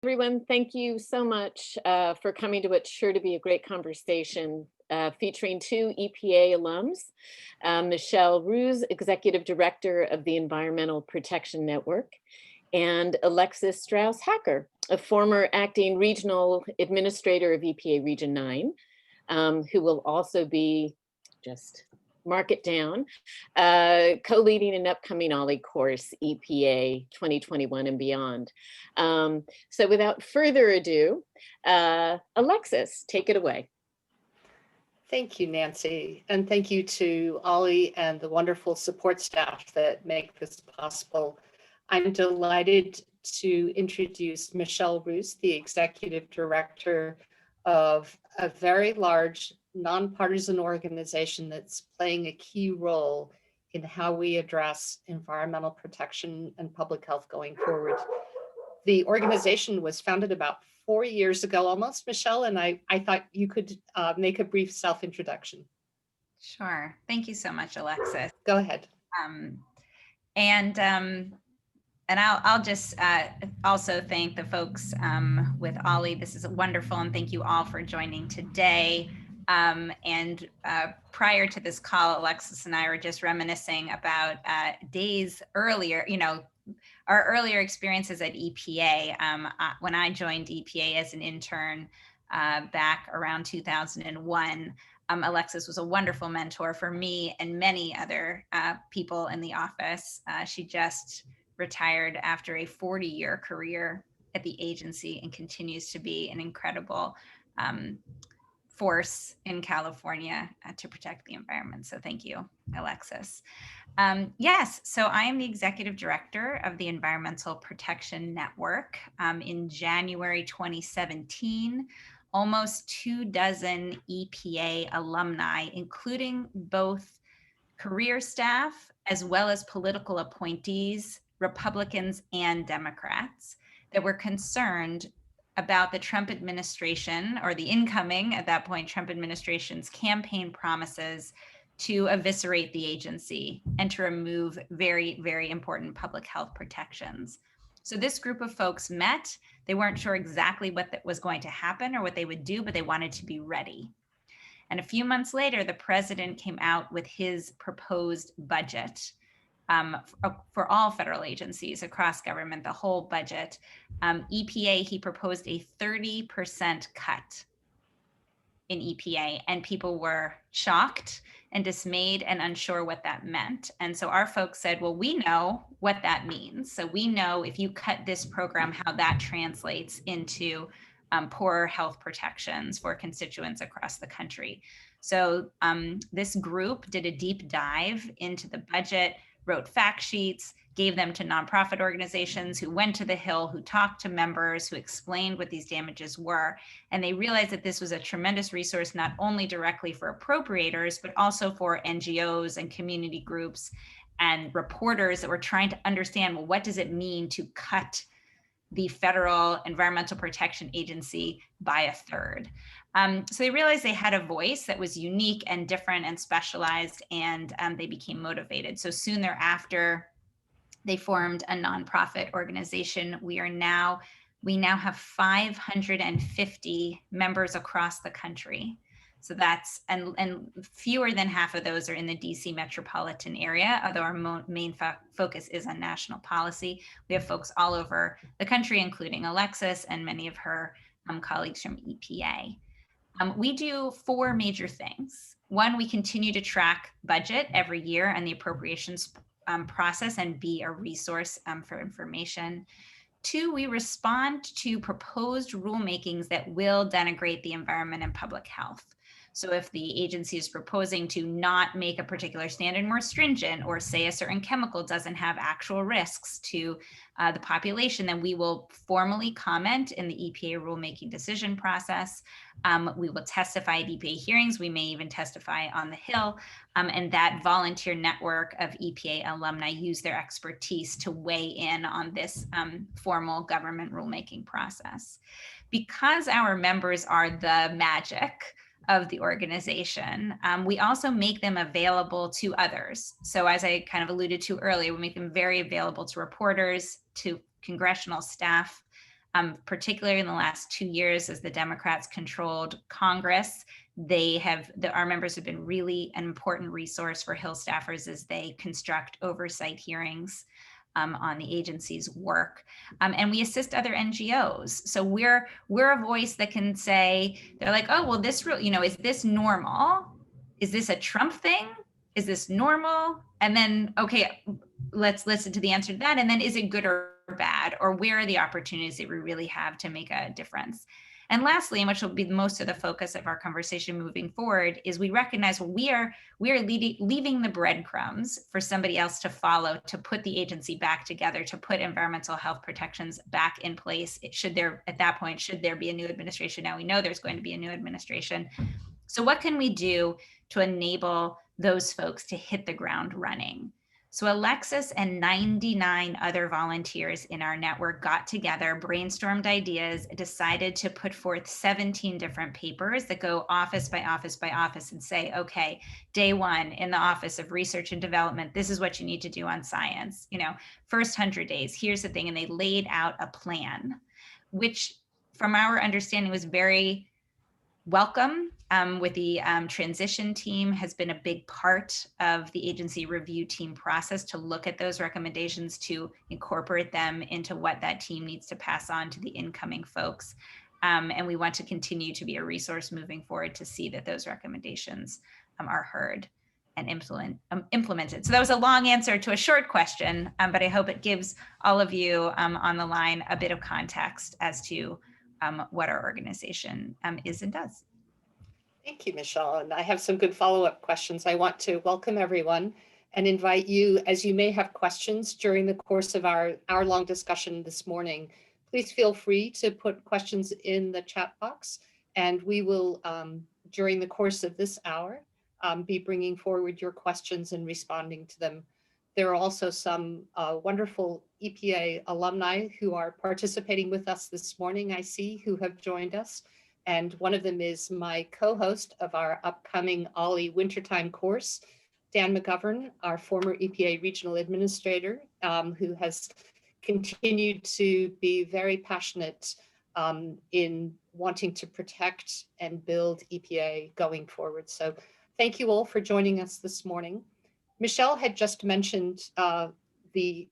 Everyone, thank you so much for coming to what's sure to be a great conversation featuring two EPA alums, Michelle Roos, Executive Director of the Environmental Protection Network, and Alexis Strauss Hacker, a former acting regional administrator of EPA Region 9, who will also be, just mark it down, co-leading an upcoming OLLI course, EPA 2021 and beyond. So without further ado, Alexis, take it away. Thank you, Nancy, and thank you to OLLI and the wonderful support staff that make this possible. I'm delighted to introduce Michelle Roos, the Executive Director of a very large nonpartisan organization that's playing a key role in how we address environmental protection and public health going forward. The organization was founded about 4 years ago almost, Michelle, and I thought you could make a brief self-introduction. Sure. Thank you so much, Alexis. Go ahead. And I'll just also thank the folks with OLLI. This is wonderful, and thank you all for joining today. Prior to this call, Alexis and I were just reminiscing about days earlier, our earlier experiences at EPA. When I joined EPA as an intern back around 2001, Alexis was a wonderful mentor for me and many other people in the office. She just retired after a 40-year career at the agency and continues to be an incredible force in California to protect the environment. So thank you, Alexis. Yes, so I am the Executive Director of the Environmental Protection Network. In January 2017, almost 24 EPA alumni, including both career staff as well as political appointees, Republicans and Democrats, that were concerned about the Trump administration, or the incoming, at that point, Trump administration's campaign promises to eviscerate the agency and to remove very, very important public health protections. So this group of folks met. They weren't sure exactly what was going to happen or what they would do, but they wanted to be ready. And a few months later, the president came out with his proposed budget for all federal agencies across government, the whole budget. EPA, he proposed a 30% cut in EPA, and people were shocked and dismayed and unsure what that meant. And so our folks said, well, we know what that means. So we know if you cut this program, how that translates into poorer health protections for constituents across the country. So this group did a deep dive into the budget, wrote fact sheets, gave them to nonprofit organizations who went to the Hill, who talked to members, who explained what these damages were. And they realized that this was a tremendous resource, not only directly for appropriators, but also for NGOs and community groups and reporters that were trying to understand, well, what does it mean to cut the Federal Environmental Protection Agency by a third? So they realized they had a voice that was unique and different and specialized, and they became motivated. So soon thereafter, they formed a nonprofit organization. We now have 550 members across the country. So that's, and fewer than half of those are in the DC metropolitan area, although our main focus is on national policy. We have folks all over the country, including Alexis and many of her colleagues from EPA. We do 4 major things. One, we continue to track budget every year and the appropriations process and be a resource for information. 2, we respond to proposed rulemakings that will denigrate the environment and public health. So if the agency is proposing to not make a particular standard more stringent, or say a certain chemical doesn't have actual risks to the population, then we will formally comment in the EPA rulemaking decision process. We will testify at EPA hearings. We may even testify on the Hill. And that volunteer network of EPA alumni use their expertise to weigh in on this formal government rulemaking process. Because our members are the magic of the organization, we also make them available to others. So as I kind of alluded to earlier, we make them very available to reporters, to congressional staff, particularly in the last 2 years as the Democrats controlled Congress. Our members have been really an important resource for Hill staffers as they construct oversight hearings on the agency's work. And we assist other NGOs. So we're a voice that can say, they're like, oh, well, is this normal? Is this a Trump thing? Is this normal? And then, okay, let's listen to the answer to that. And then is it good or bad? Or where are the opportunities that we really have to make a difference? And lastly, and which will be most of the focus of our conversation moving forward, is we recognize we are leaving the breadcrumbs for somebody else to follow, to put the agency back together, to put environmental health protections back in place. Should there be a new administration? Now we know there's going to be a new administration. So what can we do to enable those folks to hit the ground running? So Alexis and 99 other volunteers in our network got together, brainstormed ideas, decided to put forth 17 different papers that go office by office by office and say, okay, day one in the Office of Research and Development, this is what you need to do on science. First 100 days, here's the thing. And they laid out a plan, which from our understanding was very welcome. With the transition team has been a big part of the agency review team process to look at those recommendations, to incorporate them into what that team needs to pass on to the incoming folks. And we want to continue to be a resource moving forward to see that those recommendations are heard and implemented. So that was a long answer to a short question, but I hope it gives all of you on the line a bit of context as to what our organization is and does. Thank you, Michelle. And I have some good follow-up questions. I want to welcome everyone and invite you, as you may have questions during the course of our hour-long discussion this morning, please feel free to put questions in the chat box, and we will, during the course of this hour, be bringing forward your questions and responding to them. There are also some wonderful EPA alumni who are participating with us this morning, I see, who have joined us. And one of them is my co-host of our upcoming OLLI wintertime course, Dan McGovern, our former EPA regional administrator, who has continued to be very passionate in wanting to protect and build EPA going forward. So thank you all for joining us this morning. Michelle had just mentioned the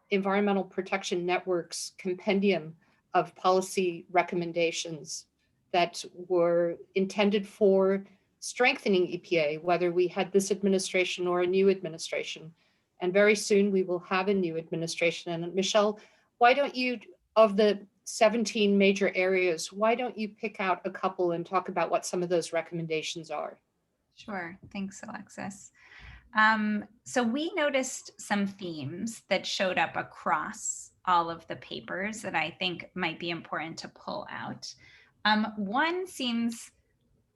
Environmental Protection Network's compendium of policy recommendations that were intended for strengthening EPA, whether we had this administration or a new administration. And very soon we will have a new administration. And Michelle, why don't you, of the 17 major areas, why don't you pick out a couple and talk about what some of those recommendations are? Sure, thanks, Alexis. So we noticed some themes that showed up across all of the papers that I think might be important to pull out. One seems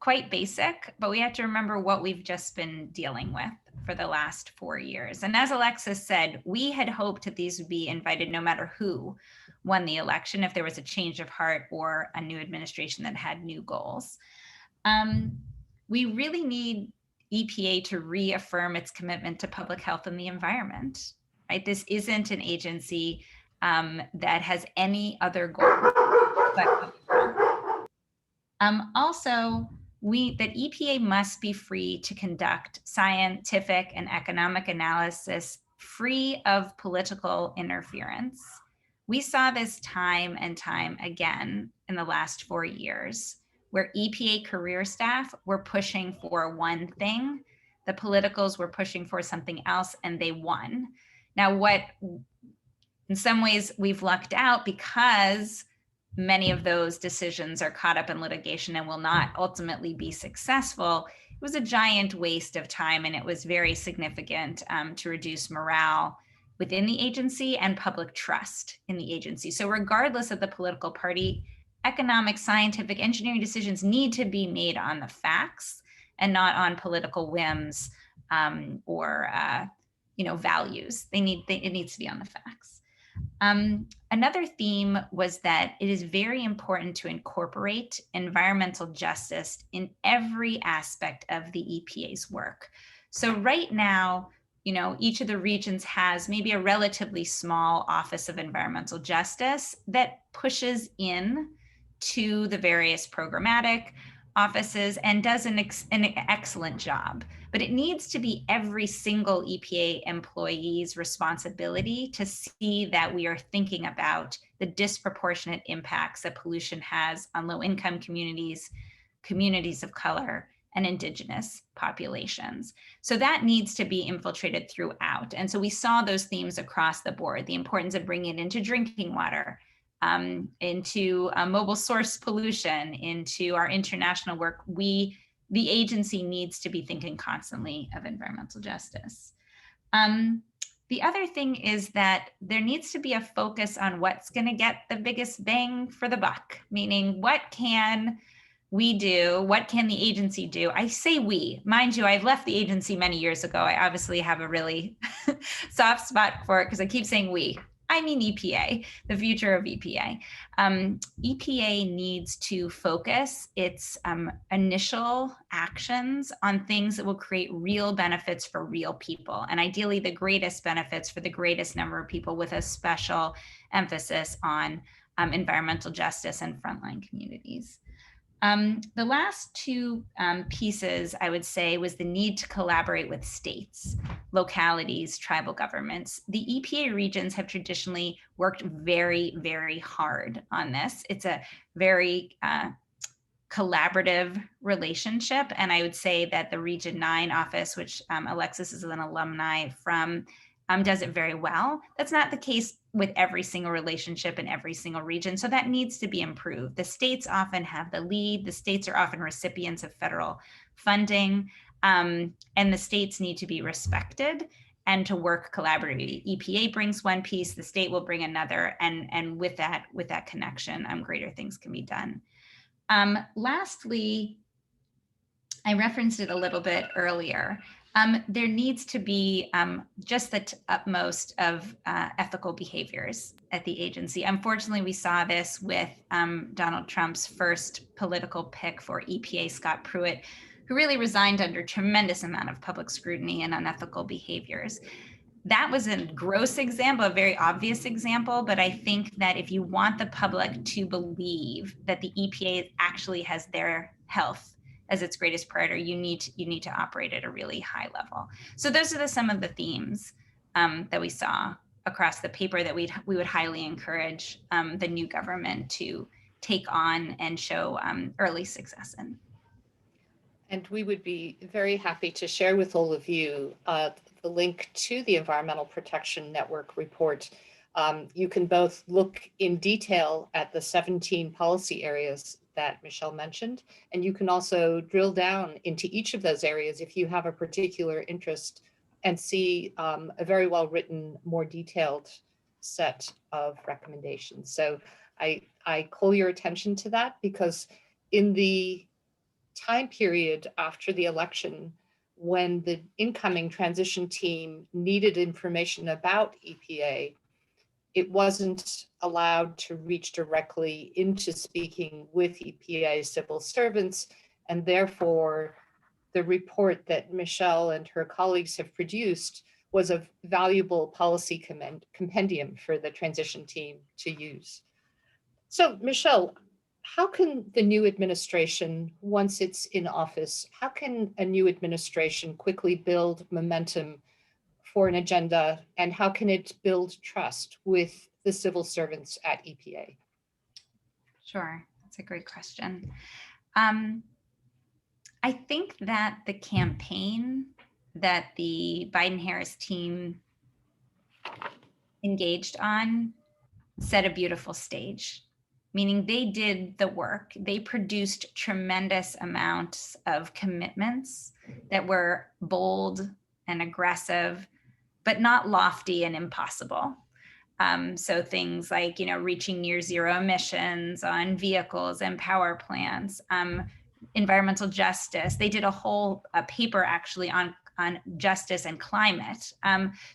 quite basic, but we have to remember what we've just been dealing with for the last 4 years. And as Alexis said, we had hoped that these would be invited no matter who won the election, if there was a change of heart or a new administration that had new goals. We really need EPA to reaffirm its commitment to public health and the environment, right? This isn't an agency that has any other goal but also, that EPA must be free to conduct scientific and economic analysis free of political interference. We saw this time and time again in the last 4 years, where EPA career staff were pushing for one thing, the politicals were pushing for something else, and they won. Now, what in some ways we've lucked out because many of those decisions are caught up in litigation and will not ultimately be successful. It was a giant waste of time, and it was very significant to reduce morale within the agency and public trust in the agency. So regardless of the political party, economic, scientific, engineering decisions need to be made on the facts and not on political whims or values. It needs to be on the facts. Another theme was that it is very important to incorporate environmental justice in every aspect of the EPA's work. So right now, each of the regions has maybe a relatively small Office of Environmental Justice that pushes in to the various programmatic offices and does an excellent job. But it needs to be every single EPA employee's responsibility to see that we are thinking about the disproportionate impacts that pollution has on low-income communities, communities of color, and Indigenous populations. So that needs to be infiltrated throughout. And so we saw those themes across the board: the importance of bringing it into drinking water, into mobile source pollution, into our international work. The agency needs to be thinking constantly of environmental justice. The other thing is that there needs to be a focus on what's going to get the biggest bang for the buck, meaning what can we do? What can the agency do? I say we, mind you, I've left the agency many years ago. I obviously have a really soft spot for it because I keep saying we. I mean EPA, the future of EPA. EPA needs to focus its initial actions on things that will create real benefits for real people, and ideally the greatest benefits for the greatest number of people, with a special emphasis on environmental justice and frontline communities. The last two pieces, I would say, was the need to collaborate with states, localities, tribal governments. The EPA regions have traditionally worked very, very hard on this. It's a very collaborative relationship. And I would say that the Region 9 office, which Alexis is an alumni from, does it very well. That's not the case with every single relationship in every single region. So that needs to be improved. The states often have the lead. The states are often recipients of federal funding, and the states need to be respected and to work collaboratively. EPA brings one piece, the state will bring another, and with that connection, greater things can be done. Lastly, I referenced it a little bit earlier. There needs to be just the utmost of ethical behaviors at the agency. Unfortunately, we saw this with Donald Trump's first political pick for EPA, Scott Pruitt, who really resigned under tremendous amount of public scrutiny and unethical behaviors. That was a gross example, a very obvious example, but I think that if you want the public to believe that the EPA actually has their health as its greatest priority, you need to operate at a really high level. So those are some of the themes that we saw across the paper that we would highly encourage the new government to take on and show early success in. And we would be very happy to share with all of you the link to the Environmental Protection Network report. You can both look in detail at the 17 policy areas that Michelle mentioned, and you can also drill down into each of those areas if you have a particular interest and see a very well written, more detailed set of recommendations. So I call your attention to that because in the time period after the election, when the incoming transition team needed information about EPA, it wasn't allowed to reach directly into speaking with EPA civil servants, and therefore the report that Michelle and her colleagues have produced was a valuable policy compendium for the transition team to use. So Michelle, how can the new administration, once it's in office, how can a new administration quickly build momentum for an agenda, and how can it build trust with the civil servants at EPA? Sure, that's a great question. I think that the campaign that the Biden-Harris team engaged on set a beautiful stage, meaning they did the work. They produced tremendous amounts of commitments that were bold and aggressive, but not lofty and impossible. So things like, reaching near zero emissions on vehicles and power plants, environmental justice. They did a whole paper actually on justice and climate.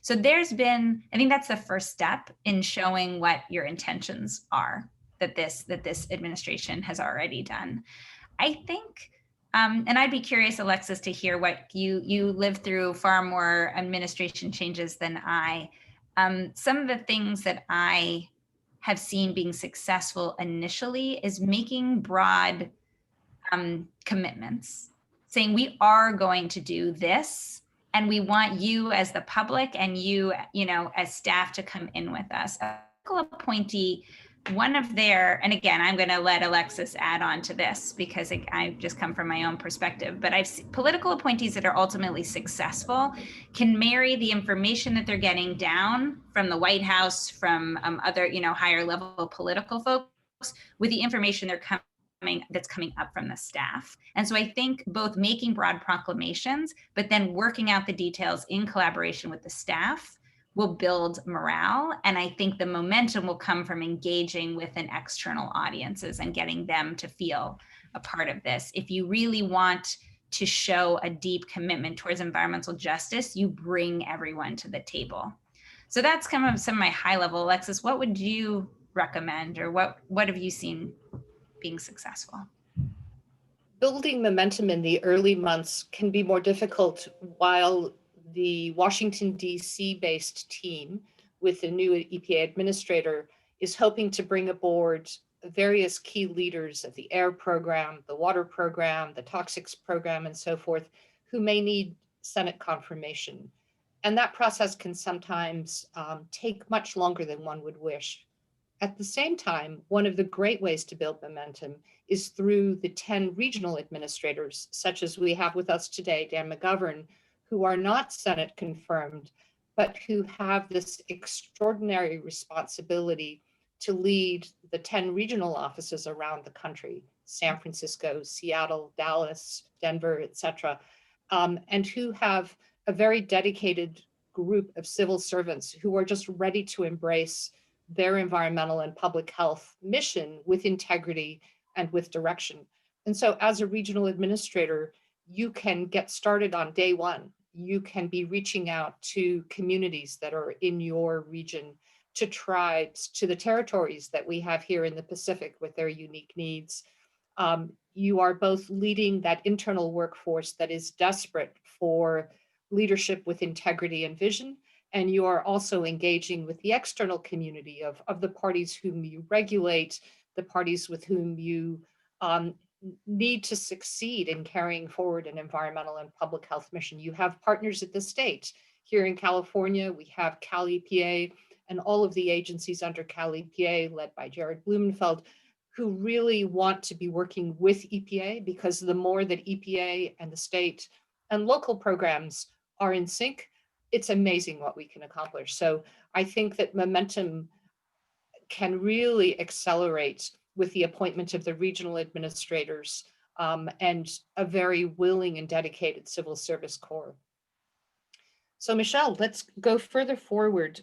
So I think that's the first step in showing what your intentions are that this administration has already done. I think And I'd be curious, Alexis, to hear what you lived through far more administration changes than I. Some of the things that I have seen being successful initially is making broad commitments, saying we are going to do this, and we want you as the public and you as staff to come in with us. A political appointee, one of their, and again, I'm going to let Alexis add on to this because I just come from my own perspective, but I've seen political appointees that are ultimately successful can marry the information that they're getting down from the White House, from other, higher level political folks with the information that's coming up from the staff. And so I think both making broad proclamations, but then working out the details in collaboration with the staff will build morale. And I think the momentum will come from engaging with an external audiences and getting them to feel a part of this. If you really want to show a deep commitment towards environmental justice, you bring everyone to the table. So that's kind of some of my high level. Alexis, what would you recommend, or what have you seen being successful? Building momentum in the early months can be more difficult while the Washington, D.C. based team with the new EPA administrator is hoping to bring aboard various key leaders of the air program, the water program, the toxics program, and so forth, who may need Senate confirmation. And that process can sometimes take much longer than one would wish. At the same time, one of the great ways to build momentum is through the 10 regional administrators, such as we have with us today, Dan McGovern, who are not Senate confirmed, but who have this extraordinary responsibility to lead the 10 regional offices around the country, San Francisco, Seattle, Dallas, Denver, et cetera, and who have a very dedicated group of civil servants who are just ready to embrace their environmental and public health mission with integrity and with direction. And so as a regional administrator, you can get started on day one. You can be reaching out to communities that are in your region, to tribes, to the territories that we have here in the Pacific with their unique needs. You are both leading that internal workforce that is desperate for leadership with integrity and vision, and you are also engaging with the external community of the parties whom you regulate, the parties with whom you need to succeed in carrying forward an environmental and public health mission. You have partners at the state. Here in California, we have Cal EPA and all of the agencies under Cal EPA, led by Jared Blumenfeld, who really want to be working with EPA, because the more that EPA and the state and local programs are in sync, it's amazing what we can accomplish. So I think that momentum can really accelerate with the appointment of the regional administrators and a very willing and dedicated civil service corps. So Michelle, let's go further forward.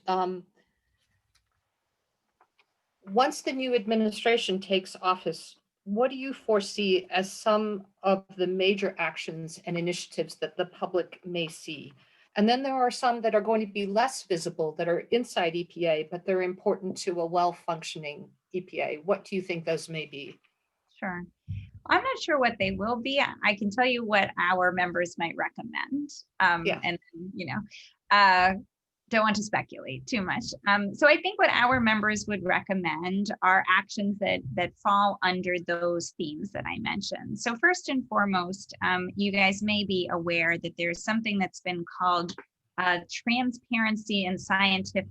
Once the new administration takes office, what do you foresee as some of the major actions and initiatives that the public may see? And then there are some that are going to be less visible, that are inside EPA, but they're important to a well-functioning EPA. What do you think those may be? Sure. I'm not sure what they will be. I can tell you what our members might recommend. And don't want to speculate too much. So I think what our members would recommend are actions that fall under those themes that I mentioned. So first and foremost, you guys may be aware that there's something that's been called transparency in science, which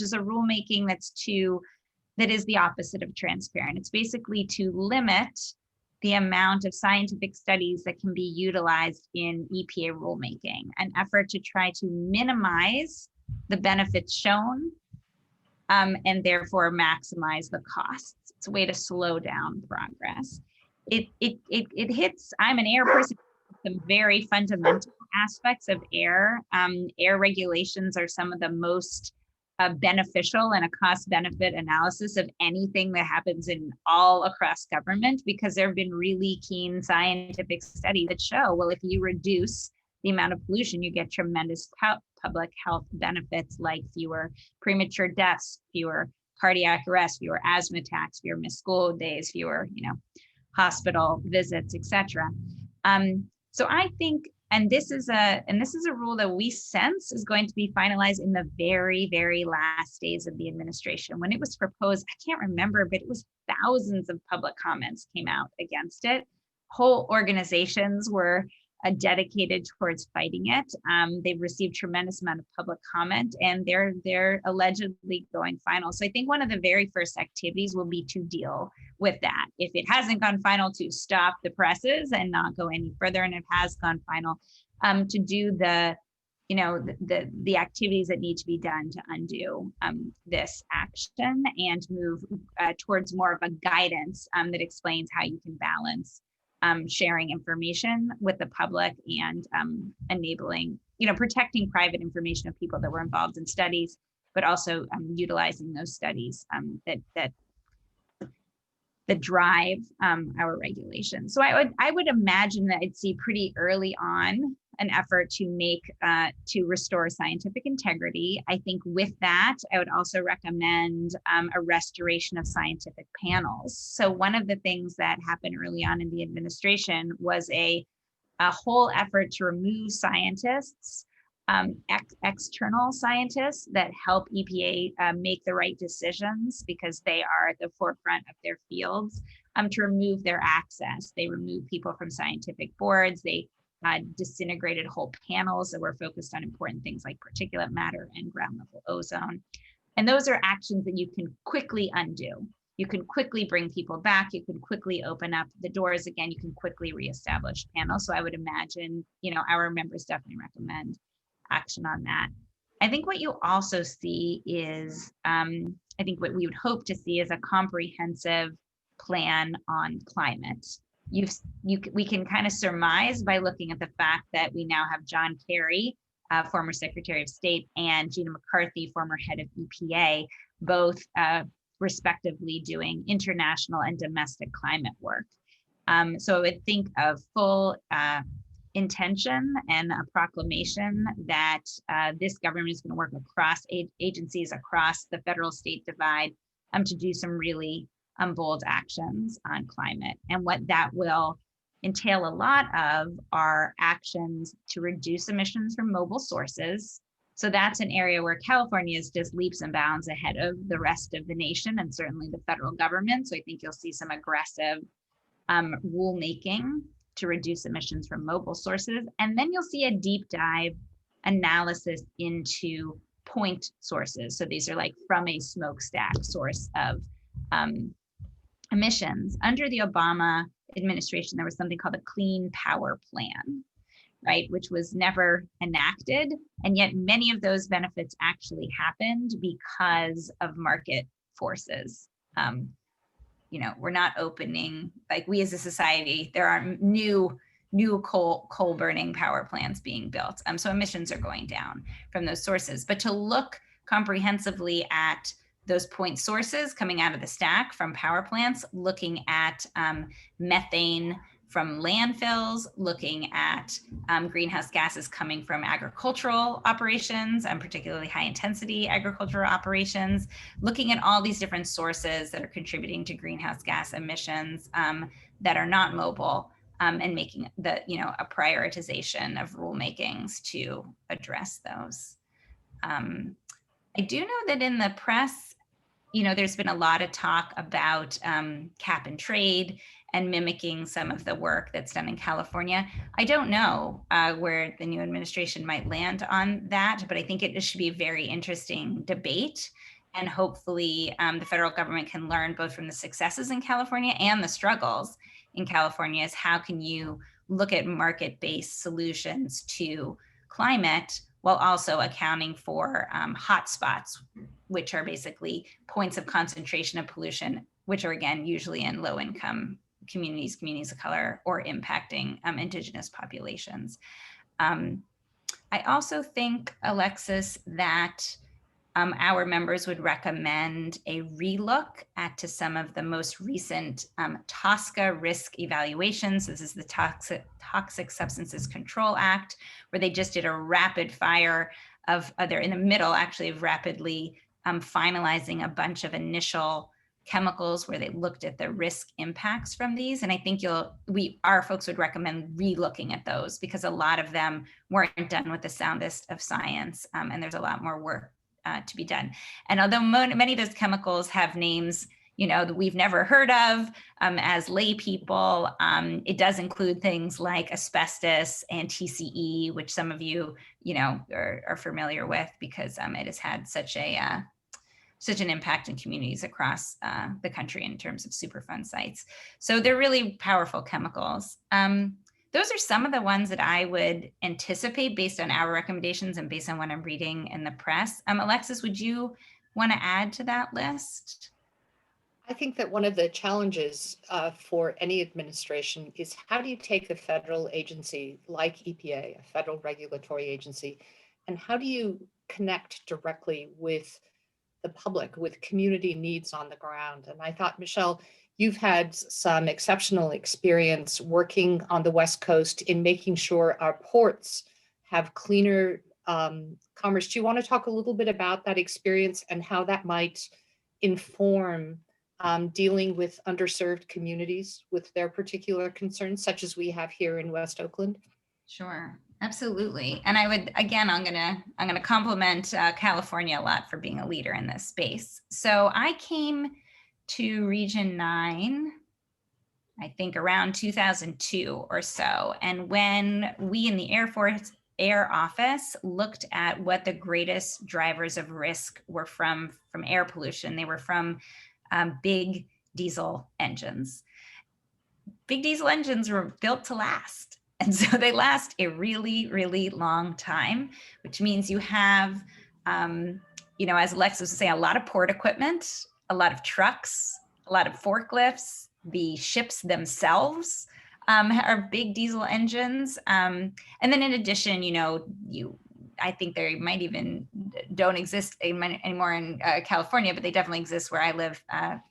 is a rulemaking that is the opposite of transparent. It's basically to limit the amount of scientific studies that can be utilized in EPA rulemaking, an effort to try to minimize the benefits shown and therefore maximize the costs. It's a way to slow down progress. It hits, I'm an air person, some very fundamental aspects of air. Air regulations are some of the most beneficial and a cost benefit analysis of anything that happens in all across government, because there have been really keen scientific studies that show, well, if you reduce the amount of pollution, you get tremendous public health benefits, like fewer premature deaths, fewer cardiac arrests, fewer asthma attacks, fewer missed school days, fewer, hospital visits, etc. So I think, and this is a rule that we sense is going to be finalized in the very, very last days of the administration. When it was proposed, I can't remember, but it was thousands of public comments came out against it. Whole organizations were dedicated towards fighting it. They've received tremendous amount of public comment, and they're allegedly going final. So I think one of the very first activities will be to deal with that. If it hasn't gone final, to stop the presses and not go any further, and it has gone final, to do the activities that need to be done to undo this action and move towards more of a guidance that explains how you can balance sharing information with the public and enabling, protecting private information of people that were involved in studies, but also utilizing those studies that drive our regulations. So I would imagine that I'd see pretty early on an effort to restore scientific integrity. I think with that, I would also recommend a restoration of scientific panels. So one of the things that happened early on in the administration was a whole effort to remove scientists, external scientists that help EPA make the right decisions because they are at the forefront of their fields, to remove their access. They removed people from scientific boards. They disintegrated whole panels that were focused on important things like particulate matter and ground level ozone. And those are actions that you can quickly undo. You can quickly bring people back. You can quickly open up the doors again. You can quickly reestablish panels. So I would imagine, our members definitely recommend action on that. I think what you also see is, I think what we would hope to see is a comprehensive plan on climate. We can kind of surmise by looking at the fact that we now have John Kerry, former Secretary of State, and Gina McCarthy, former head of EPA, both respectively doing international and domestic climate work. So I would think of full intention and a proclamation that this government is going to work across agencies, across the federal state divide, to do some really bold actions on climate. And what that will entail a lot of are actions to reduce emissions from mobile sources. So that's an area where California is just leaps and bounds ahead of the rest of the nation and certainly the federal government. So I think you'll see some aggressive rulemaking to reduce emissions from mobile sources. And then you'll see a deep dive analysis into point sources. So these are like from a smokestack source of emissions. Under the Obama administration, there was something called a Clean Power Plan, right, which was never enacted. And yet many of those benefits actually happened because of market forces. We're not opening, like we as a society, there are new coal burning power plants being built. So emissions are going down from those sources. But to look comprehensively at those point sources coming out of the stack from power plants, looking at methane from landfills, looking at greenhouse gases coming from agricultural operations, and particularly high intensity agricultural operations, looking at all these different sources that are contributing to greenhouse gas emissions that are not mobile, and making a prioritization of rulemakings to address those. I do know that in the press, there's been a lot of talk about cap and trade and mimicking some of the work that's done in California. I don't know where the new administration might land on that, but I think it should be a very interesting debate. And hopefully the federal government can learn both from the successes in California and the struggles in California is how can you look at market-based solutions to climate while also accounting for hotspots, which are basically points of concentration of pollution, which are again, usually in low-income communities of color, or impacting indigenous populations. I also think, Alexis, that our members would recommend a relook to some of the most recent TSCA risk evaluations. This is the Toxic Substances Control Act, where they just did a rapid fire of, they're in the middle actually of rapidly finalizing a bunch of initial chemicals where they looked at the risk impacts from these. And I think our folks would recommend re-looking at those because a lot of them weren't done with the soundest of science. And there's a lot more work to be done. And although many of those chemicals have names, that we've never heard of as lay people, it does include things like asbestos and TCE, which some of you, are familiar with because it has had such an impact in communities across the country in terms of Superfund sites. So they're really powerful chemicals. Those are some of the ones that I would anticipate based on our recommendations and based on what I'm reading in the press. Alexis, would you want to add to that list? I think that one of the challenges for any administration is how do you take a federal agency like EPA, a federal regulatory agency, and how do you connect directly with the public, with community needs on the ground? And I thought, Michelle, you've had some exceptional experience working on the West Coast in making sure our ports have cleaner commerce. Do you want to talk a little bit about that experience and how that might inform dealing with underserved communities with their particular concerns, such as we have here in West Oakland? Sure, absolutely. And I would, again, I'm gonna compliment California a lot for being a leader in this space. So I came to Region 9, I think around 2002 or so. And when we in the Air Force Air Office looked at what the greatest drivers of risk were from air pollution, they were from big diesel engines. Big diesel engines were built to last. And so they last a really, really long time, which means you have, as Alexis was saying, a lot of port equipment, a lot of trucks, a lot of forklifts, the ships themselves are big diesel engines. And then in addition, I think they might even don't exist anymore in California, but they definitely exist where I live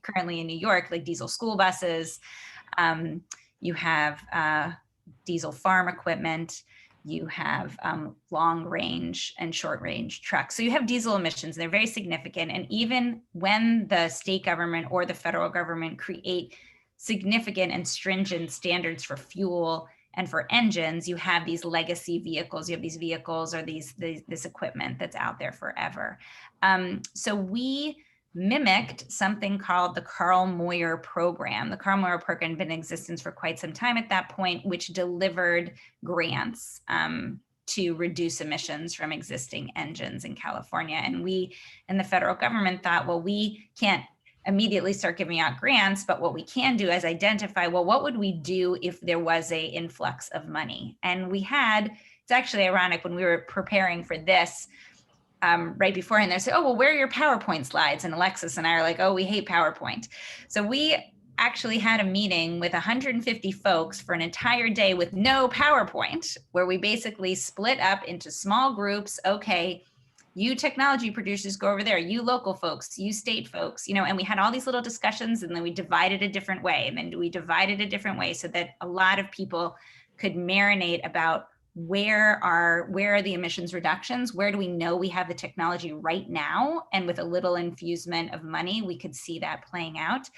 currently in New York, like diesel school buses. You have diesel farm equipment. You have long range and short range trucks. So you have diesel emissions, and they're very significant. And even when the state government or the federal government create significant and stringent standards for fuel and for engines, you have these legacy vehicles. You have these vehicles or this equipment that's out there forever. So we mimicked something called the Carl Moyer program. The Carl Moyer program had been in existence for quite some time at that point, which delivered grants to reduce emissions from existing engines in California. And we in the federal government thought, well, we can't immediately start giving out grants, but what we can do is identify, well, what would we do if there was a influx of money? And it's actually ironic when we were preparing for this, right beforehand, they said, oh, well, where are your PowerPoint slides? And Alexis and I are like, oh, we hate PowerPoint. So we actually had a meeting with 150 folks for an entire day with no PowerPoint, where we basically split up into small groups. Okay, you technology producers go over there, you local folks, you state folks, and we had all these little discussions, and then we divided a different way. And then we divided a different way so that a lot of people could marinate about where are the emissions reductions? Where do we know we have the technology right now? And with a little infusement of money, we could see that playing out.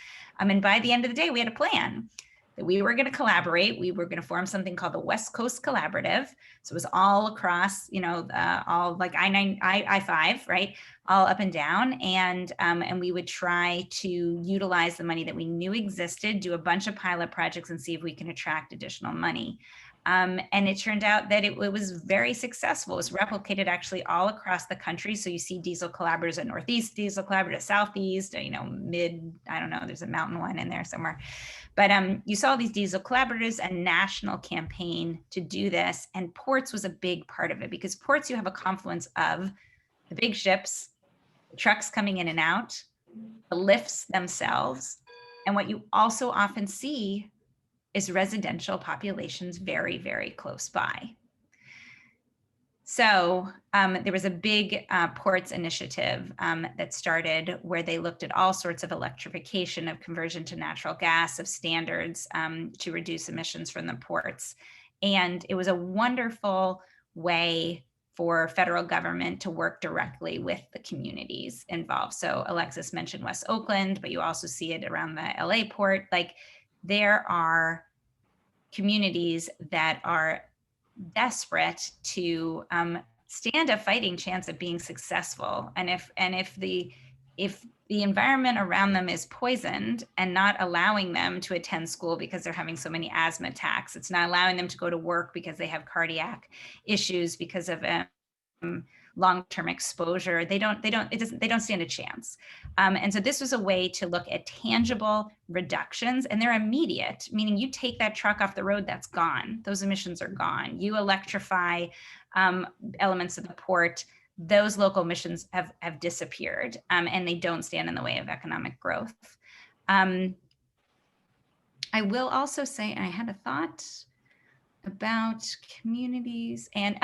And by the end of the day, we had a plan that we were going to collaborate. We were going to form something called the West Coast Collaborative. So it was all across, all like I-5, right? All up and down. And we would try to utilize the money that we knew existed, do a bunch of pilot projects and see if we can attract additional money. And it turned out that it was very successful. It was replicated actually all across the country. So you see diesel collaborators at Northeast, diesel collaborators at Southeast, mid, I don't know, there's a mountain one in there somewhere. But you saw these diesel collaborators, a national campaign to do this. And ports was a big part of it, because ports, you have a confluence of the big ships, the trucks coming in and out, the lifts themselves. And what you also often see is residential populations very, very close by. So there was a big ports initiative that started where they looked at all sorts of electrification, of conversion to natural gas, of standards to reduce emissions from the ports. And it was a wonderful way for federal government to work directly with the communities involved. So Alexis mentioned West Oakland, but you also see it around the LA port. Like, there are communities that are desperate to stand a fighting chance of being successful. And if the environment around them is poisoned and not allowing them to attend school because they're having so many asthma attacks, it's not allowing them to go to work because they have cardiac issues because of long-term exposure, they don't stand a chance. And so this was a way to look at tangible reductions, and they're immediate, meaning you take that truck off the road, that's gone. Those emissions are gone. You electrify elements of the port, those local emissions have disappeared, and they don't stand in the way of economic growth. I will also say, I had a thought about communities, and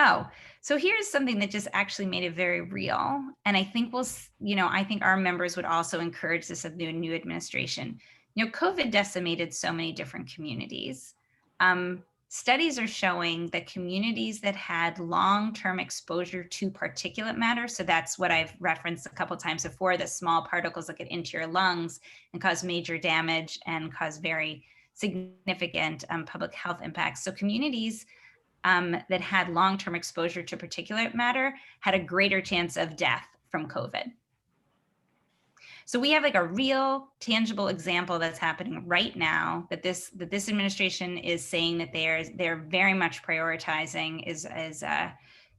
so here's something that just actually made it very real. And I think I think our members would also encourage this of the new administration. COVID decimated so many different communities. Studies are showing that communities that had long-term exposure to particulate matter, so that's what I've referenced a couple times before, the small particles that get into your lungs and cause major damage and cause very significant public health impacts. So communities that had long-term exposure to particulate matter had a greater chance of death from COVID. So we have like a real tangible example that's happening right now that this administration is saying that they're very much prioritizing is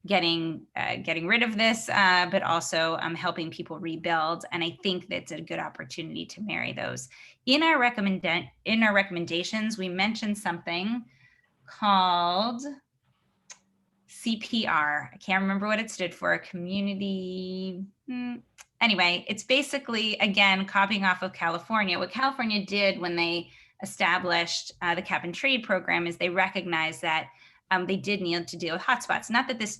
getting rid of this, but also helping people rebuild. And I think that's a good opportunity to marry those. In our recommendations, we mentioned something called CPR. I can't remember what it stood for. Community. Anyway, it's basically, again, copying off of California. What California did when they established the cap and trade program is they recognized that they did need to deal with hotspots. Not that this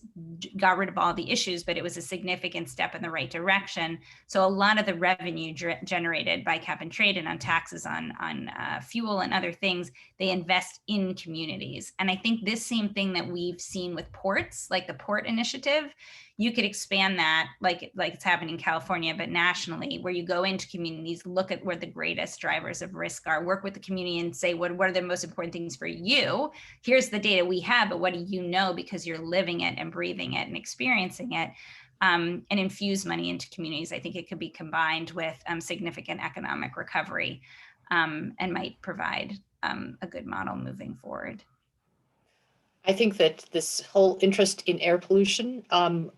got rid of all the issues, but it was a significant step in the right direction. So a lot of the revenue generated by cap and trade and on taxes on fuel and other things, they invest in communities. And I think this same thing that we've seen with ports, like the port initiative, you could expand that like it's happening in California, but nationally, where you go into communities, look at where the greatest drivers of risk are, work with the community and say, what are the most important things for you? Here's the data we have, but what do you know because you're living it and breathing it and experiencing it, and infuse money into communities. I think it could be combined with significant economic recovery and might provide a good model moving forward. I think that this whole interest in air pollution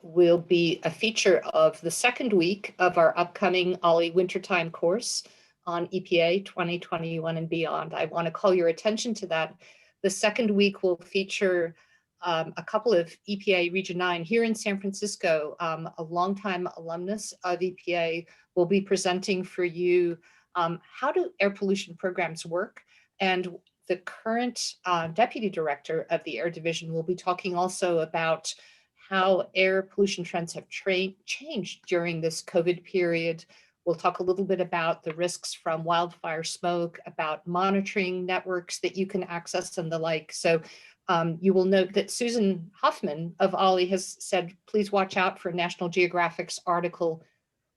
will be a feature of the second week of our upcoming OLLI wintertime course on EPA 2021 and beyond. I want to call your attention to that. The second week will feature a couple of EPA Region 9 here in San Francisco. A longtime alumnus of EPA will be presenting for you how do air pollution programs work, and the current deputy director of the Air Division will be talking also about how air pollution trends have changed during this COVID period. We'll talk a little bit about the risks from wildfire smoke, about monitoring networks that you can access and the like. So you will note that Susan Huffman of OLLI has said, please watch out for National Geographic's article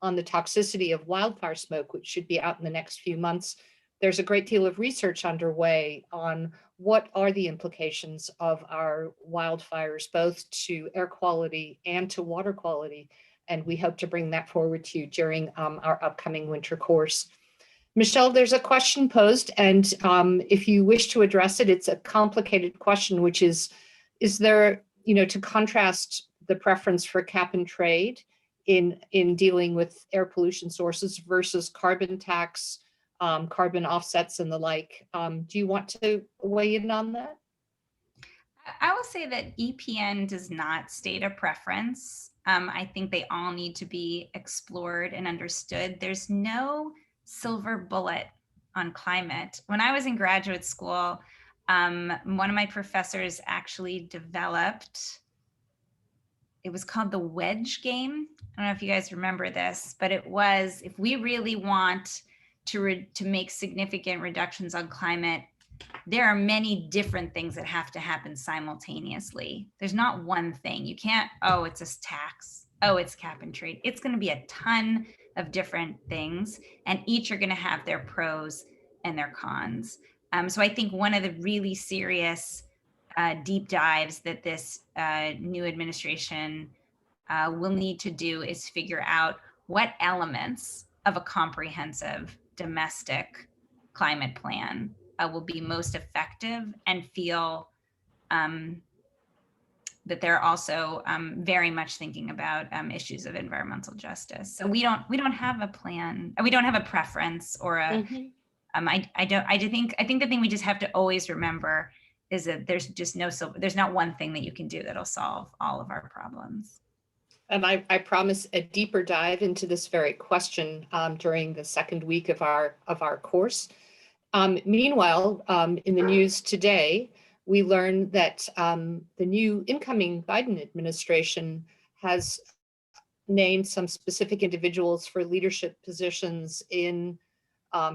on the toxicity of wildfire smoke, which should be out in the next few months. There's a great deal of research underway on what are the implications of our wildfires, both to air quality and to water quality. And we hope to bring that forward to you during our upcoming winter course. Michelle, there's a question posed, and if you wish to address it, it's a complicated question, which is there, to contrast the preference for cap and trade in dealing with air pollution sources versus carbon tax, carbon offsets and the like. Do you want to weigh in on that? I will say that EPN does not state a preference. I think they all need to be explored and understood. There's no silver bullet on climate. When I was in graduate school, one of my professors actually developed, it was called the wedge game. I don't know if you guys remember this, but it was, if we really want to make significant reductions on climate, there are many different things that have to happen simultaneously. There's not one thing. You can't, oh, it's a tax. Oh, it's cap and trade. It's going to be a ton of different things, and each are going to have their pros and their cons. So I think one of the really serious deep dives that this new administration will need to do is figure out what elements of a comprehensive domestic climate plan will be most effective, and feel that they're also very much thinking about issues of environmental justice. So we don't have a plan, we don't have a preference or a. I think the thing we just have to always remember is that there's just there's not one thing that you can do that'll solve all of our problems. And I promise a deeper dive into this very question during the second week of our course. Meanwhile, in the news today, we learned that the new incoming Biden administration has named some specific individuals for leadership positions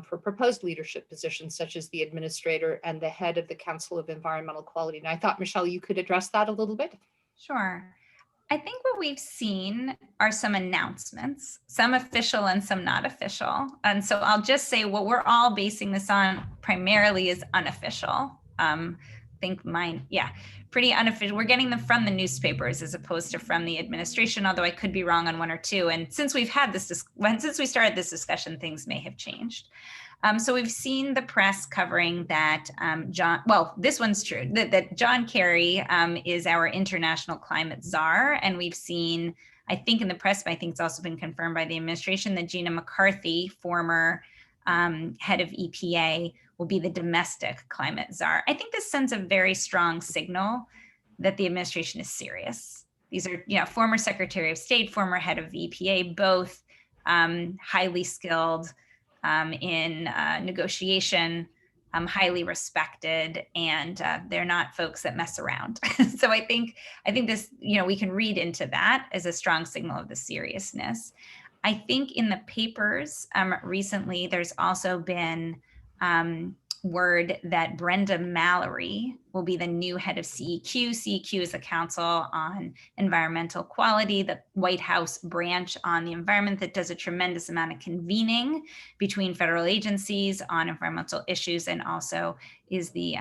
for proposed leadership positions, such as the administrator and the head of the Council of Environmental Quality. And I thought, Michelle, you could address that a little bit. Sure. I think what we've seen are some announcements, some official and some not official. And so I'll just say what we're all basing this on primarily is unofficial. I think mine, pretty unofficial. We're getting them from the newspapers as opposed to from the administration, although I could be wrong on one or two. And since we've had this, since we started this discussion, things may have changed. So we've seen the press covering that this one's true, that John Kerry is our international climate czar. And we've seen, I think in the press, but I think it's also been confirmed by the administration, that Gina McCarthy, former head of EPA, will be the domestic climate czar. I think this sends a very strong signal that the administration is serious. These are, former Secretary of State, former head of EPA, both highly skilled in negotiation, highly respected, and they're not folks that mess around. So I think this, we can read into that as a strong signal of the seriousness. I think in the papers recently, there's also been word that Brenda Mallory will be the new head of CEQ. CEQ is the Council on Environmental Quality, the White House branch on the environment that does a tremendous amount of convening between federal agencies on environmental issues, and also is the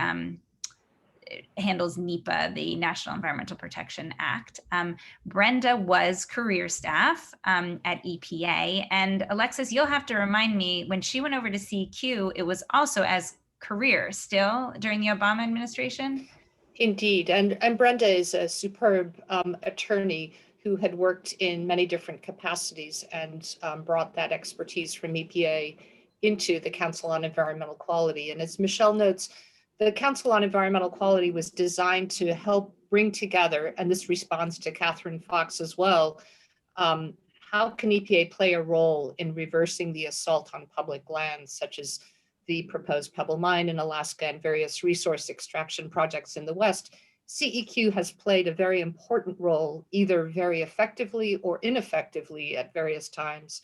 handles NEPA, the National Environmental Protection Act. Brenda was career staff at EPA, and Alexis, you'll have to remind me, when she went over to CEQ, it was also as career still during the Obama administration? Indeed, and Brenda is a superb attorney who had worked in many different capacities and brought that expertise from EPA into the Council on Environmental Quality. And as Michelle notes, the Council on Environmental Quality was designed to help bring together, and this responds to Catherine Fox as well, how can EPA play a role in reversing the assault on public lands, such as the proposed Pebble Mine in Alaska and various resource extraction projects in the West? CEQ has played a very important role, either very effectively or ineffectively at various times,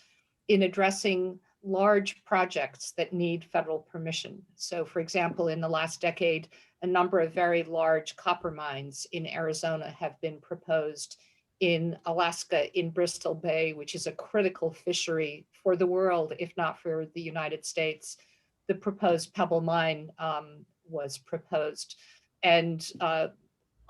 in addressing large projects that need federal permission. So for example, in the last decade, a number of very large copper mines in Arizona have been proposed. In Alaska, in Bristol Bay, which is a critical fishery for the world, if not for the United States, the proposed Pebble Mine was proposed. And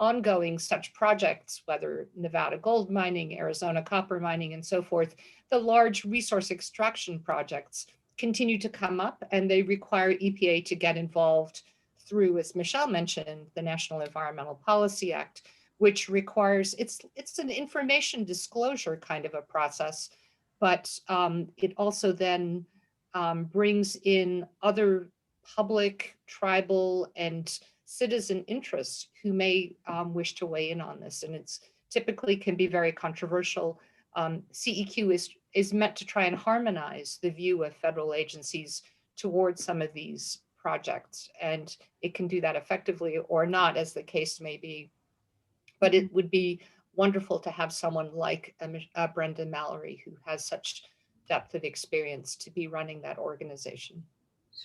ongoing such projects, whether Nevada gold mining, Arizona copper mining, and so forth, the large resource extraction projects continue to come up, and they require EPA to get involved through, as Michelle mentioned, the National Environmental Policy Act, which requires, it's an information disclosure kind of a process, but it also then brings in other public, tribal, and citizen interests who may wish to weigh in on this. And it's typically can be very controversial. CEQ is meant to try and harmonize the view of federal agencies towards some of these projects. And it can do that effectively or not, as the case may be. But it would be wonderful to have someone like Brenda Mallory, who has such depth of experience, to be running that organization.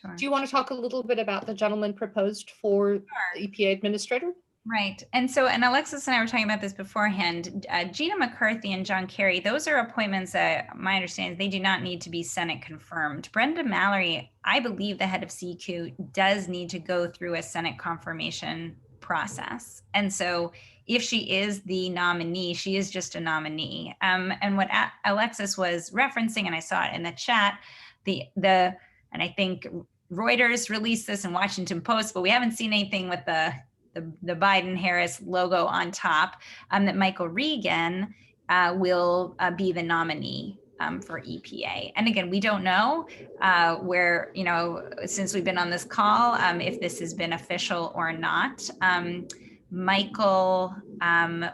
Sure. Do you want to talk a little bit about the gentleman proposed for EPA administrator? Right. And Alexis and I were talking about this beforehand. Gina McCarthy and John Kerry, those are appointments that my understanding is they do not need to be Senate confirmed. Brenda Mallory, I believe the head of CQ, does need to go through a Senate confirmation process. And so if she is the nominee, she is just a nominee. And what Alexis was referencing, and I saw it in the chat, and I think Reuters released this and Washington Post, but we haven't seen anything with the Biden-Harris logo on top, that Michael Regan will be the nominee for EPA. And again, we don't know where, since we've been on this call, if this has been official or not. Michael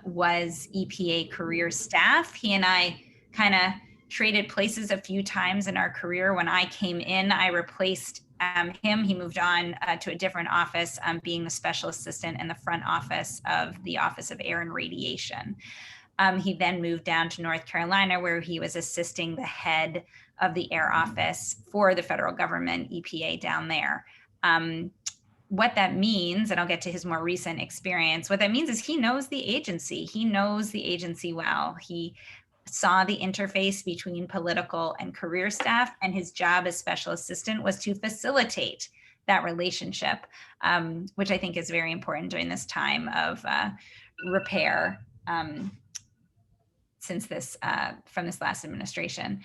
was EPA career staff. He and I kind of traded places a few times in our career. When I came in, I replaced him. He moved on to a different office, being the special assistant in the front office of the Office of Air and Radiation. He then moved down to North Carolina, where he was assisting the head of the air office for the federal government, EPA, down there. What that means, and I'll get to his more recent experience, what that means is he knows the agency. He knows the agency well. He saw the interface between political and career staff, and his job as special assistant was to facilitate that relationship, which I think is very important during this time of repair since this from this last administration.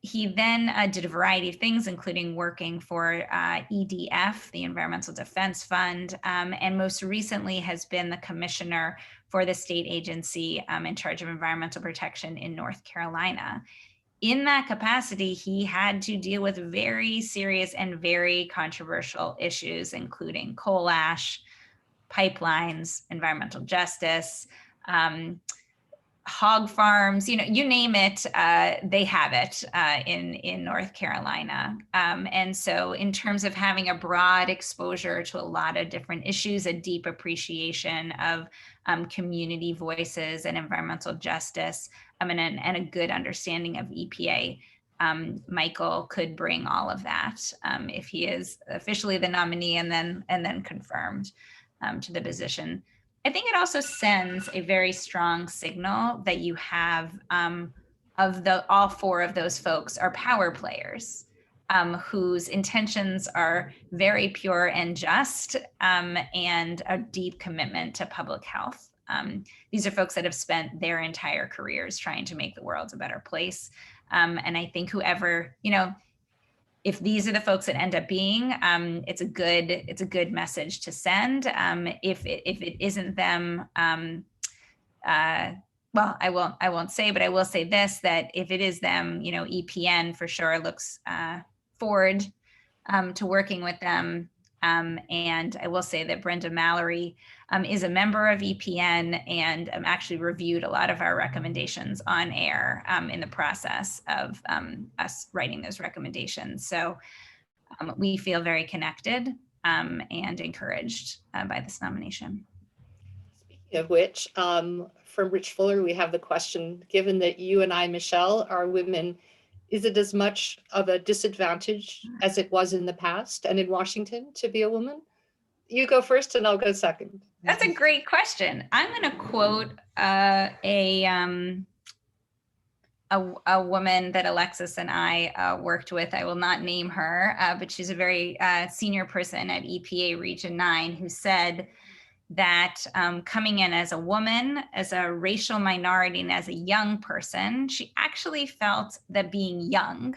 He then did a variety of things, including working for EDF, the Environmental Defense Fund, and most recently has been the commissioner for the state agency in charge of environmental protection in North Carolina. In that capacity, he had to deal with very serious and very controversial issues, including coal ash, pipelines, environmental justice, hog farms, you name it, they have it in North Carolina. And so in terms of having a broad exposure to a lot of different issues, a deep appreciation of community voices and environmental justice, and a good understanding of EPA, Michael could bring all of that if he is officially the nominee and then confirmed to the position. I think it also sends a very strong signal that you have all four of those folks are power players whose intentions are very pure and just, and a deep commitment to public health. These are folks that have spent their entire careers trying to make the world a better place. And I think whoever, if these are the folks that end up being, it's a good message to send. If it isn't them, well, I won't say, but I will say this, that if it is them, EPN for sure looks forward to working with them. And I will say that Brenda Mallory is a member of EPN and actually reviewed a lot of our recommendations on air in the process of us writing those recommendations. So we feel very connected and encouraged by this nomination. Speaking of which, from Rich Fuller, we have the question, given that you and I, Michelle, are women, is it as much of a disadvantage as it was in the past and in Washington to be a woman? You go first and I'll go second. That's a great question. I'm going to quote a woman that Alexis and I worked with. I will not name her, but she's a very senior person at EPA Region 9 who said that coming in as a woman, as a racial minority, and as a young person, she actually felt that being young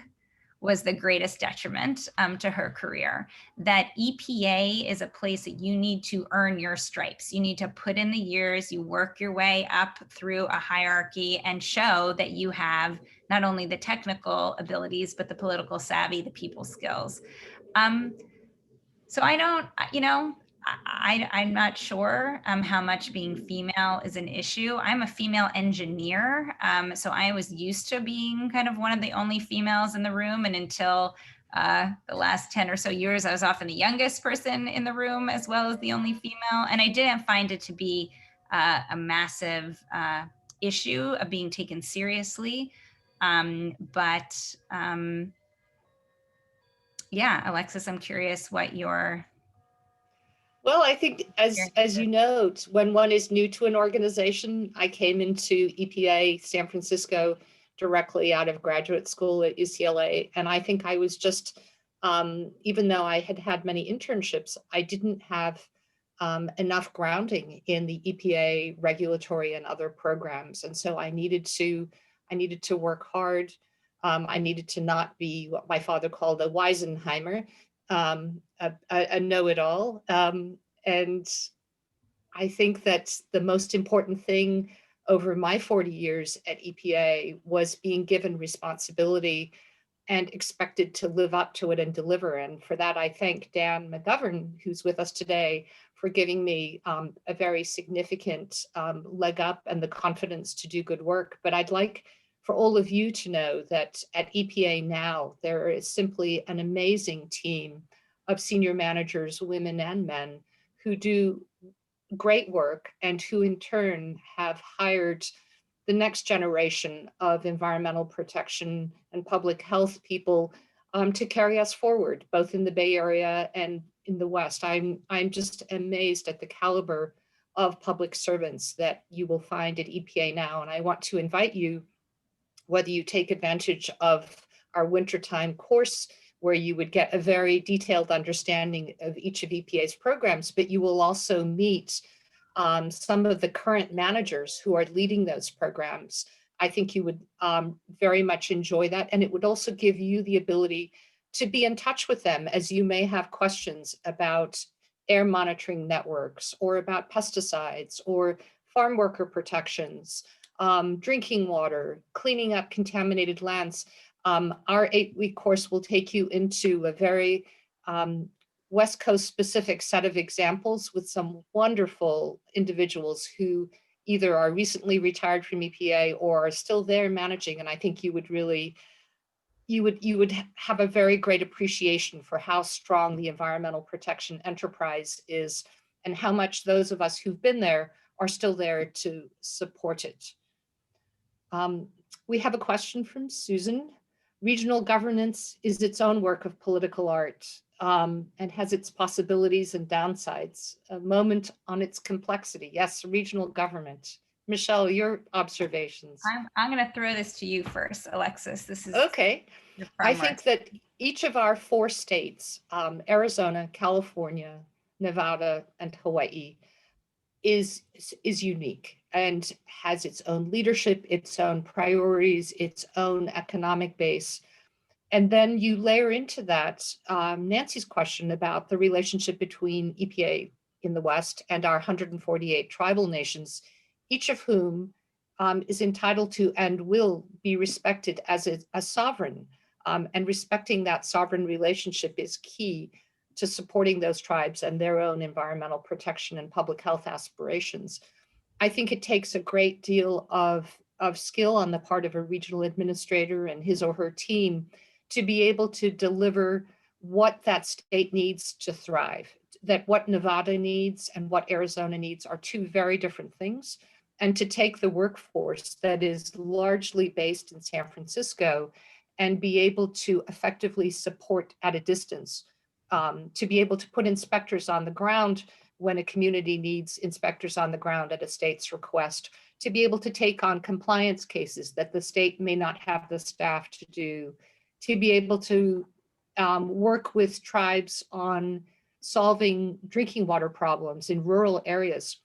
was the greatest detriment to her career. That EPA is a place that you need to earn your stripes. You need to put in the years, you work your way up through a hierarchy and show that you have not only the technical abilities, but the political savvy, the people skills. So I don't, I'm not sure how much being female is an issue. I'm a female engineer, so I was used to being kind of one of the only females in the room. And until the last 10 or so years, I was often the youngest person in the room as well as the only female. And I didn't find it to be a massive issue of being taken seriously. yeah, Alexis, I'm curious what your Well, I think as experience you is. note, when one is new to an organization, I came into EPA San Francisco directly out of graduate school at UCLA. And I think I was just, even though I had had many internships, I didn't have enough grounding in the EPA regulatory and other programs. And so I needed to work hard. I needed to not be what my father called a Weisenheimer, a know-it-all. And I think that the most important thing over my 40 years at EPA was being given responsibility and expected to live up to it and deliver. And for that, I thank Dan McGovern, who's with us today, for giving me a very significant leg up and the confidence to do good work. But I'd like for all of you to know that at EPA now, there is simply an amazing team of senior managers, women and men, who do great work and who in turn have hired the next generation of environmental protection and public health people to carry us forward, both in the Bay Area and in the West. I'm just amazed at the caliber of public servants that you will find at EPA now. And I want to invite you, whether you take advantage of our wintertime course, where you would get a very detailed understanding of each of EPA's programs, but you will also meet some of the current managers who are leading those programs. I think you would very much enjoy that. And it would also give you the ability to be in touch with them as you may have questions about air monitoring networks or about pesticides or farm worker protections, drinking water, cleaning up contaminated lands. Our 8-week course will take you into a very West Coast specific set of examples with some wonderful individuals who either are recently retired from EPA or are still there managing. And I think you would really, you would have a very great appreciation for how strong the environmental protection enterprise is and how much those of us who've been there are still there to support it. We have a question from Susan. Regional governance is its own work of political art and has its possibilities and downsides. A moment on its complexity. Yes, regional government. Michelle, your observations. I'm going to throw this to you first, Alexis. This is okay. your I framework. think that each of our 4 states, Arizona, California, Nevada, and Hawaii, is unique and has its own leadership, its own priorities, its own economic base. And then you layer into that Nancy's question about the relationship between EPA in the West and our 148 tribal nations, each of whom is entitled to and will be respected as a sovereign. And respecting that sovereign relationship is key to supporting those tribes and their own environmental protection and public health aspirations. I think it takes a great deal of skill on the part of a regional administrator and his or her team to be able to deliver what that state needs to thrive. That what Nevada needs and what Arizona needs are 2 very different things. And to take the workforce that is largely based in San Francisco and be able to effectively support at a distance, to be able to put inspectors on the ground when a community needs inspectors on the ground at a state's request, to be able to take on compliance cases that the state may not have the staff to do, to be able to work with tribes on solving drinking water problems in rural areas.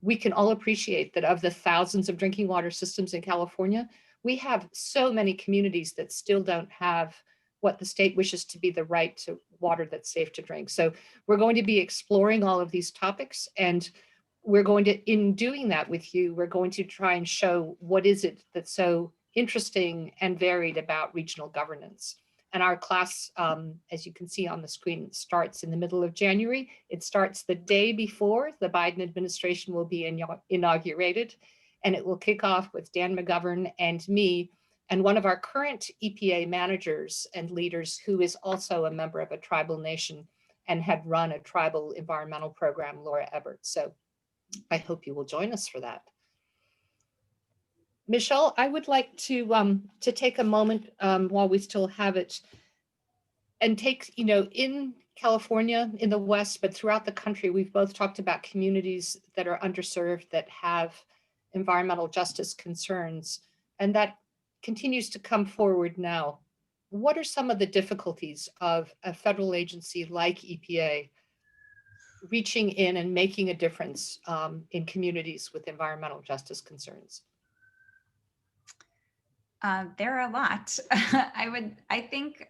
We can all appreciate that of the thousands of drinking water systems in California, we have so many communities that still don't have what the state wishes to be the right to water that's safe to drink. So we're going to be exploring all of these topics, and we're going to, in doing that with you, we're going to try and show what is it that's so interesting and varied about regional governance. And our class, as you can see on the screen, starts in the middle of January. It starts the day before the Biden administration will be inaugurated, and it will kick off with Dan McGovern and me, and one of our current EPA managers and leaders who is also a member of a tribal nation and had run a tribal environmental program, Laura Ebert. So I hope you will join us for that. Michelle, I would like to take a moment while we still have it and take, in California, in the West, but throughout the country, we've both talked about communities that are underserved, that have environmental justice concerns, and that continues to come forward now. What are some of the difficulties of a federal agency like EPA reaching in and making a difference in communities with environmental justice concerns? There are a lot. I think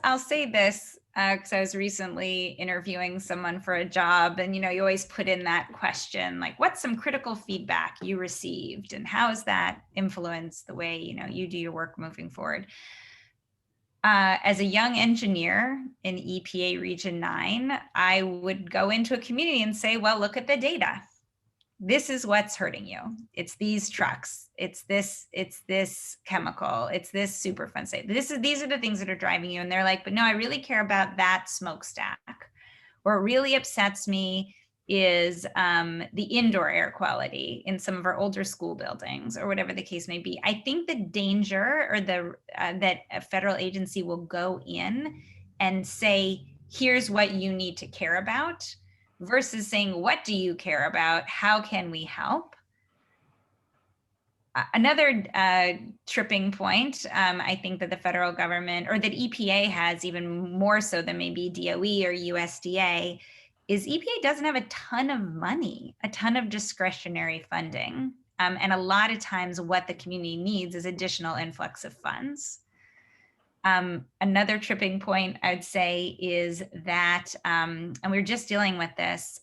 I'll say this because I was recently interviewing someone for a job, and you always put in that question, like, what's some critical feedback you received, and how has that influenced the way you do your work moving forward? As a young engineer in EPA Region 9, I would go into a community and say, well, look at the data. This is what's hurting you. It's these trucks. It's this chemical. It's this Superfund site. These are the things that are driving you. And they're like, but no, I really care about that smokestack. What really upsets me is the indoor air quality in some of our older school buildings, or whatever the case may be. I think the danger, or that a federal agency will go in and say, here's what you need to care about, versus saying, what do you care about? How can we help? Another tripping point, I think that the federal government, or that EPA has even more so than maybe DOE or USDA, is EPA doesn't have a ton of money, a ton of discretionary funding. And a lot of times what the community needs is additional influx of funds. Another tripping point I'd say is that, and we were just dealing with this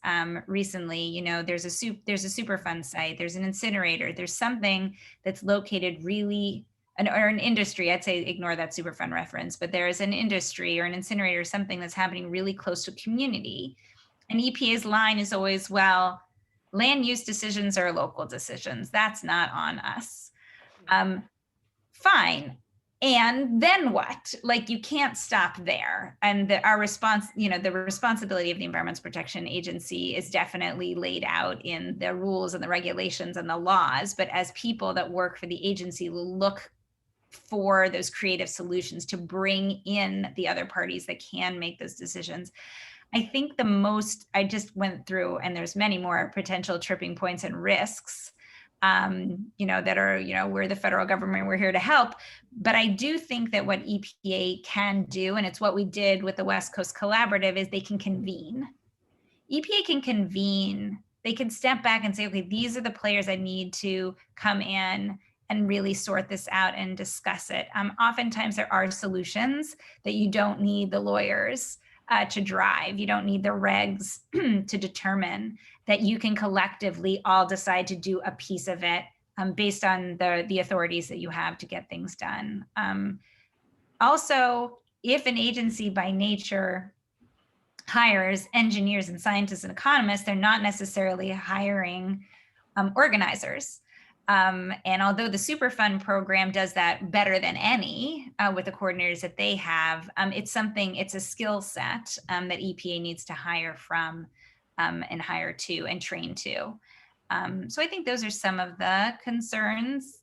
recently, there's a Superfund site, there's an incinerator, there's something that's located really, or an industry, I'd say ignore that Superfund reference, but there is an industry or an incinerator, something that's happening really close to community. And EPA's line is always, well, land use decisions are local decisions. That's not on us. Fine. And then what? Like, you can't stop there. And our response, the responsibility of the Environmental Protection Agency is definitely laid out in the rules and the regulations and the laws. But as people that work for the agency, will look for those creative solutions to bring in the other parties that can make those decisions. I think the most, I just went through, and there's many more potential tripping points and risks, that are, we're the federal government, we're here to help. But I do think that what EPA can do, and it's what we did with the West Coast Collaborative, is they can convene. EPA can convene. They can step back and say, okay, these are the players that need to come in and really sort this out and discuss it. Oftentimes there are solutions that you don't need the lawyers to drive. You don't need the regs to determine, that you can collectively all decide to do a piece of it based on the authorities that you have to get things done. Also, if an agency by nature hires engineers and scientists and economists, they're not necessarily hiring organizers. And although the Superfund program does that better than any with the coordinators that they have, it's a skill set that EPA needs to hire from and hire to and train to. So I think those are some of the concerns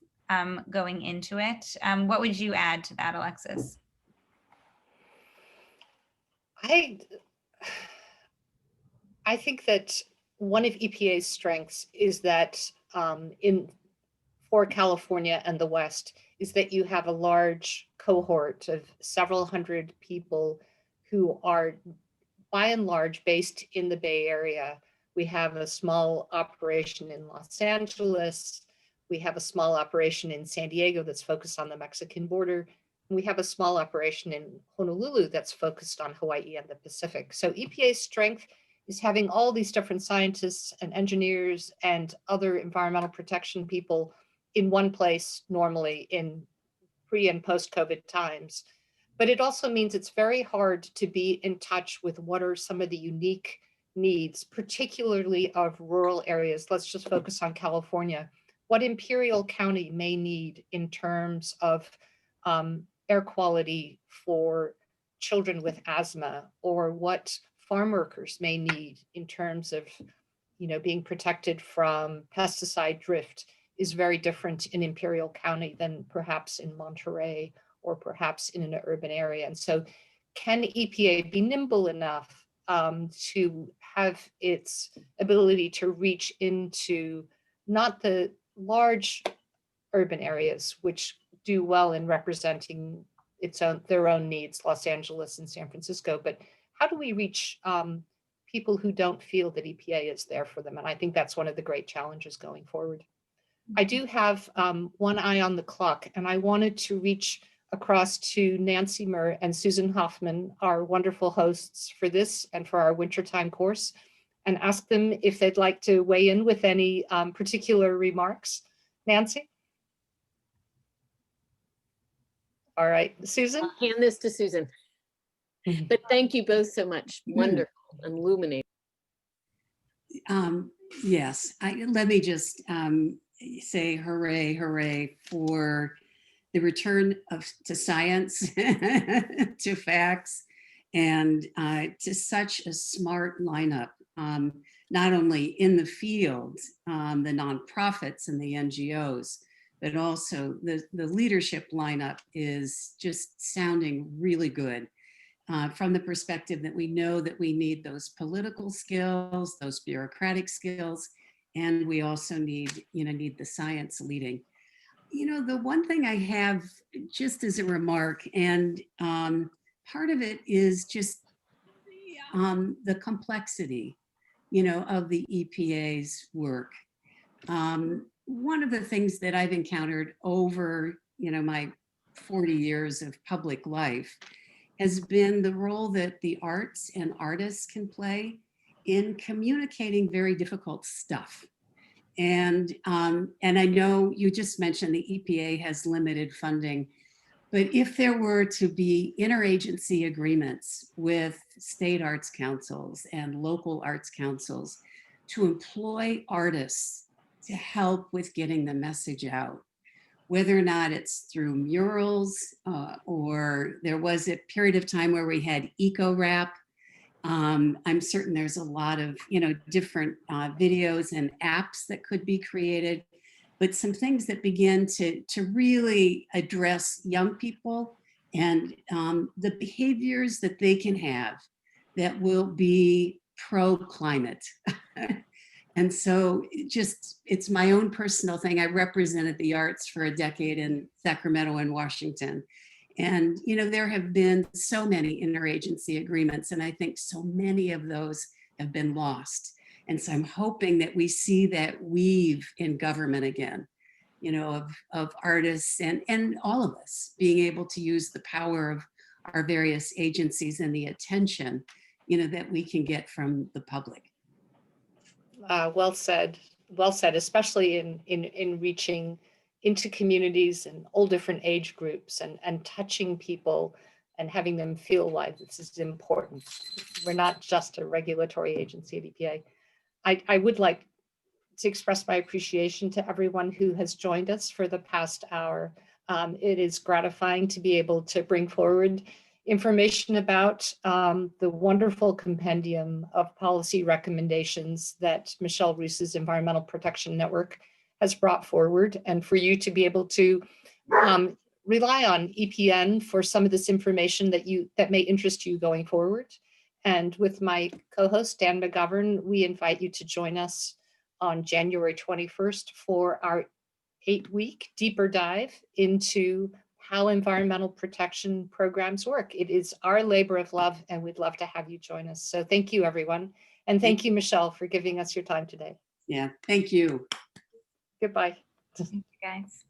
going into it. What would you add to that, Alexis? I think that one of EPA's strengths is that for California and the West, is that you have a large cohort of several hundred people who are by and large based in the Bay Area. We have a small operation in Los Angeles. We have a small operation in San Diego that's focused on the Mexican border. We have a small operation in Honolulu that's focused on Hawaii and the Pacific. So EPA's strength is having all these different scientists and engineers and other environmental protection people in one place, normally in pre and post-COVID times. But it also means it's very hard to be in touch with what are some of the unique needs, particularly of rural areas. Let's just focus on California. What Imperial County may need in terms of air quality for children with asthma, or what farm workers may need in terms of, being protected from pesticide drift, is very different in Imperial County than perhaps in Monterey or perhaps in an urban area. And so can EPA be nimble enough to have its ability to reach into not the large urban areas, which do well in representing their own needs, Los Angeles and San Francisco, but how do we reach people who don't feel that EPA is there for them? And I think that's one of the great challenges going forward. I do have one eye on the clock, and I wanted to reach across to Nancy Murr and Susan Hoffman, our wonderful hosts for this and for our wintertime course, and ask them if they'd like to weigh in with any particular remarks. Nancy? All right, Susan? I'll hand this to Susan. But thank you both so much. Wonderful, illuminating. Yes, let me just say hooray, hooray for the return to science, to facts, and to such a smart lineup, not only in the field, the nonprofits and the NGOs, but also the leadership lineup is just sounding really good. From the perspective that we know that we need those political skills, those bureaucratic skills, and we also need the science leading. The one thing I have just as a remark, and part of it is just the complexity, of the EPA's work. One of the things that I've encountered over, my 40 years of public life has been the role that the arts and artists can play in communicating very difficult stuff. And I know you just mentioned the EPA has limited funding, but if there were to be interagency agreements with state arts councils and local arts councils to employ artists to help with getting the message out, whether or not it's through murals, or there was a period of time where we had eco-rap. I'm certain there's a lot of, different videos and apps that could be created, but some things that begin to really address young people and the behaviors that they can have that will be pro-climate. And so it's my own personal thing. I represented the arts for a decade in Sacramento and Washington. And, there have been so many interagency agreements, and I think so many of those have been lost. And so I'm hoping that we see that weave in government again, of artists and all of us being able to use the power of our various agencies and the attention, that we can get from the public. Well said, especially in reaching into communities and all different age groups and touching people and having them feel like this is important. We're not just a regulatory agency at EPA. I would like to express my appreciation to everyone who has joined us for the past hour. It is gratifying to be able to bring forward information about the wonderful compendium of policy recommendations that Michelle Roos's Environmental Protection Network has brought forward, and for you to be able to rely on EPN for some of this information that may interest you going forward. And with my co-host, Dan McGovern, we invite you to join us on January 21st for our 8-week deeper dive into how environmental protection programs work. It is our labor of love, and we'd love to have you join us. So thank you, everyone. And thank you, Michelle, for giving us your time today. Yeah, thank you. Goodbye. Thank you, guys.